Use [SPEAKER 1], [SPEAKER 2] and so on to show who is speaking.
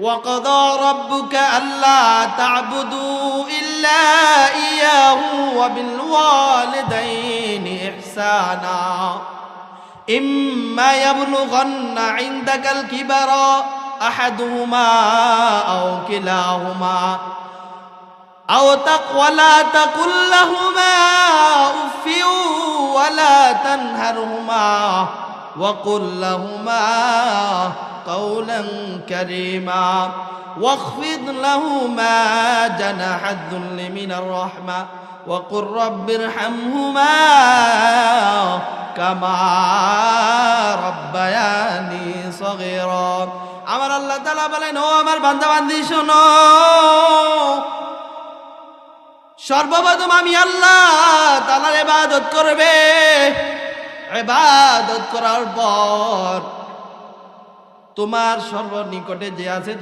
[SPEAKER 1] وقضى ربك ألا تعبدوا إلا إياه وبالوالدين إحسانا إما يبلغن عندك الكبر أحدهما أو كلاهما ولا تقل لهما أف ولا تنهرهما وقل لهما قولا كريما واخفض لهما جناح الذل من الرحمة وقل رب ارحمهما كما ربياني صغيرا আমার আল্লাহ তাআলা বলেন, ও আমার বান্দা বান্দি শোনো, সর্বপ্রথম আমি আল্লাহ তাআলার ইবাদত করবে। ইবাদত করার পর তোমার সর্বনিকটে যে আছে